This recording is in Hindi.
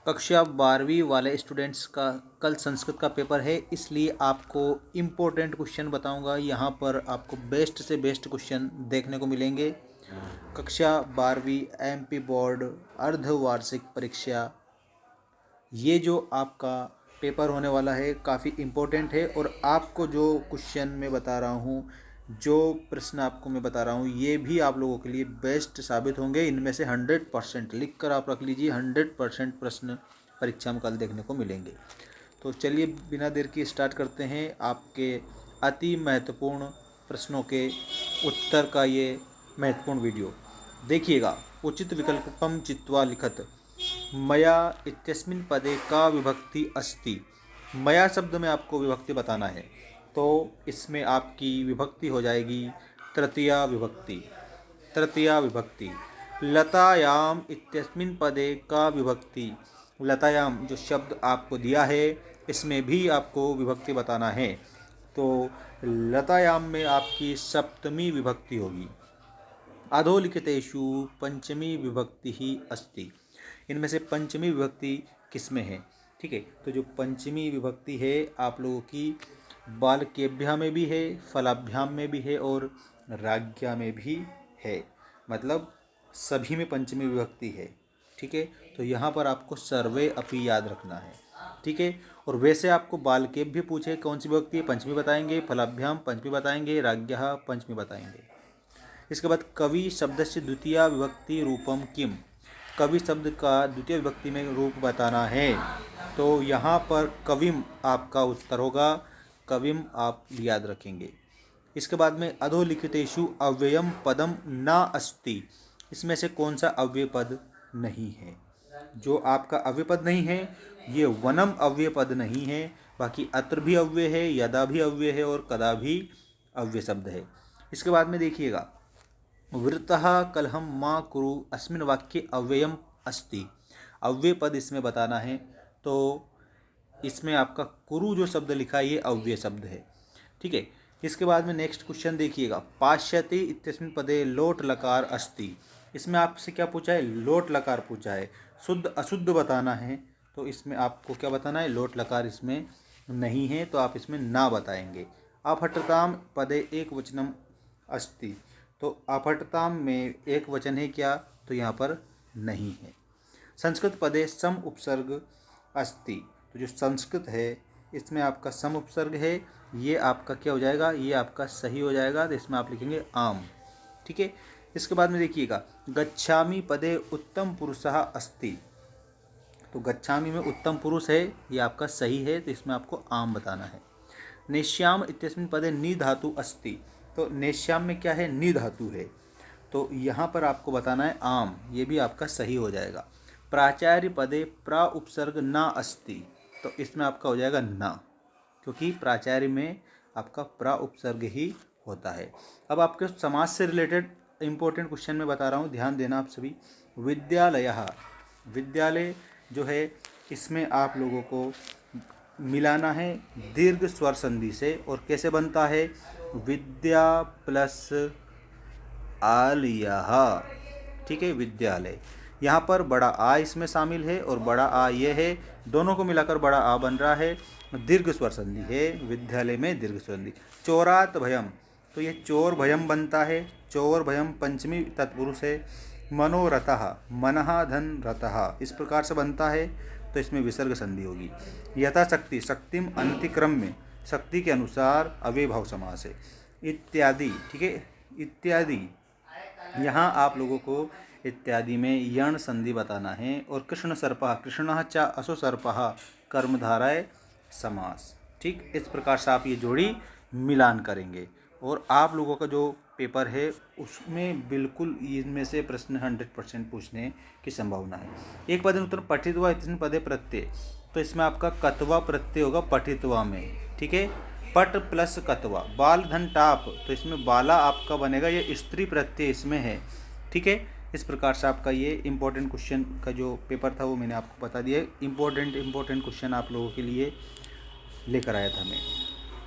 कक्षा 12वीं वाले स्टूडेंट्स का कल संस्कृत का पेपर है, इसलिए आपको इम्पोर्टेंट क्वेश्चन बताऊंगा। यहाँ पर आपको बेस्ट से बेस्ट क्वेश्चन देखने को मिलेंगे। कक्षा 12वीं एमपी बोर्ड अर्धवार्षिक परीक्षा, ये जो आपका पेपर होने वाला है काफ़ी इम्पोर्टेंट है। और आपको जो क्वेश्चन मैं बता रहा हूँ, जो प्रश्न आपको मैं बता रहा हूँ, ये भी आप लोगों के लिए बेस्ट साबित होंगे। इनमें से 100% लिख कर आप रख लीजिए, 100% प्रश्न परीक्षा में कल देखने को मिलेंगे। तो चलिए बिना देर की स्टार्ट करते हैं आपके अति महत्वपूर्ण प्रश्नों के उत्तर का ये महत्वपूर्ण वीडियो देखिएगा। उचित विकल्पम चित्वा लिखत मया इत्यस्मिन् पदे का विभक्ति अस्ति। मया शब्द में आपको विभक्ति बताना है, तो इसमें आपकी विभक्ति हो जाएगी तृतीया विभक्ति। तृतीया विभक्ति। लतायाम इत्यस्मिन् पदे का विभक्ति। लतायाम जो शब्द आपको दिया है, इसमें भी आपको विभक्ति बताना है, तो लतायाम में आपकी सप्तमी विभक्ति होगी। अधोलिखितेषु पंचमी विभक्ति ही अस्ति। इनमें से पंचमी विभक्ति किसमें है? ठीक है, तो जो पंचमी विभक्ति है आप लोगों की बालकेभ्याम में भी है, फलाभ्याम में भी है और राज्ञा में भी है। मतलब सभी में पंचमी विभक्ति है। ठीक है, तो यहाँ पर आपको सर्वे अपि याद रखना है। ठीक है, और वैसे आपको बालकेभ भी पूछे कौन सी विभक्ति है, पंचमी बताएंगे, फलाभ्याम पंचमी बताएंगे, राज्ञा पंचमी बताएंगे। इसके बाद कवि शब्द से द्वितीय विभक्ति रूपम किम। कवि शब्द का द्वितीय विभक्ति में रूप बताना है, तो यहाँ पर कविम आपका उत्तर होगा। कविम आप याद रखेंगे। इसके बाद में अधोलिखितेषु अव्ययम पदम न अस्ति। इसमें से कौन सा अव्यय पद नहीं है? जो आपका अव्यय पद नहीं है, ये वनम अव्यय पद नहीं है। बाकी अत्र भी अव्यय है, यदा भी अव्यय है और कदा भी अव्यय शब्द है। इसके बाद में देखिएगा, वृतः कलहम मा कुरु अस्मिन् वाक्ये अव्ययम अस्ति। अव्यय पद इसमें बताना है, तो इसमें आपका कुरु जो शब्द लिखा है ये अव्यय शब्द है। ठीक है, इसके बाद में नेक्स्ट क्वेश्चन देखिएगा। पाश्यति इत्यस्मिन् पदे लोट लकार अस्ति। इसमें आपसे क्या पूछा है? लोट लकार पूछा है। शुद्ध अशुद्ध बताना है, तो इसमें आपको क्या बताना है? लोट लकार इसमें नहीं है, तो आप इसमें ना बताएंगे। अपठताम पदे एक वचनम अस्ति। तो अपठताम में एक वचन है क्या? तो यहाँ पर नहीं है। संस्कृत पदे सम उपसर्ग अस्ति। तो जो संस्कृत है इसमें आपका सम उपसर्ग है, ये आपका क्या हो जाएगा? ये आपका सही हो जाएगा, तो इसमें आप लिखेंगे आम। ठीक है, इसके बाद में देखिएगा, गच्छामि पदे उत्तम पुरुषः अस्ति। तो गच्छामि में उत्तम पुरुष है, ये आपका सही है, तो इसमें आपको आम बताना है। नेष्याम इत्यस्मिन् पदे नि धातु अस्ति। तो नेष्याम में क्या है? नि धातु है, तो यहाँ पर आपको बताना है आम, ये भी आपका सही हो जाएगा। प्राचार्य पदे प्रा उपसर्ग ना अस्ति। तो इसमें आपका हो जाएगा ना, क्योंकि प्राचार्य में आपका प्रा उपसर्ग ही होता है। अब आपके समाज से रिलेटेड इंपॉर्टेंट क्वेश्चन में बता रहा हूँ, ध्यान देना आप सभी। विद्यालयः, विद्यालय जो है इसमें आप लोगों को मिलाना है दीर्घ स्वर संधि से। और कैसे बनता है? विद्या प्लस आलयः। ठीक है, विद्यालय। यहाँ पर बड़ा आ इसमें शामिल है और बड़ा आ ये है, दोनों को मिलाकर बड़ा आ बन रहा है, दीर्घ स्वर संधि है विद्यालय में, दीर्घ स्वर संधि। चोरात भयम, तो ये चोर भयम बनता है। चोर भयम पंचमी तत्पुरुष है। मनोरथः, मनः धन रथः, इस प्रकार से बनता है, तो इसमें विसर्ग संधि होगी। यथाशक्ति, शक्तिम अनतिक्रम में, शक्ति के अनुसार अव्ययभाव समास है। इत्यादि, ठीक है, इत्यादि, यहाँ आप लोगों को इत्यादि में यण संधि बताना है। और कृष्ण सर्पः, कृष्णः च असो सर्पः, कर्मधारय समास। ठीक, इस प्रकार से आप ये जोड़ी मिलान करेंगे और आप लोगों का जो पेपर है उसमें बिल्कुल इनमें से प्रश्न 100% पूछने की संभावना है। एक पद उत्तर पठित्वा इतने पदे प्रत्यय। तो इसमें आपका कत्वा प्रत्यय होगा पठित्वा में। ठीक है, पट प्लस कत्वा। बाल धन टाप, तो इसमें बाला आपका बनेगा, ये स्त्री प्रत्यय इसमें है। ठीक है, इस प्रकार से आपका ये इंपॉर्टेंट क्वेश्चन का जो पेपर था वो मैंने आपको बता दिया। इंपॉर्टेंट क्वेश्चन आप लोगों के लिए लेकर आया था मैं।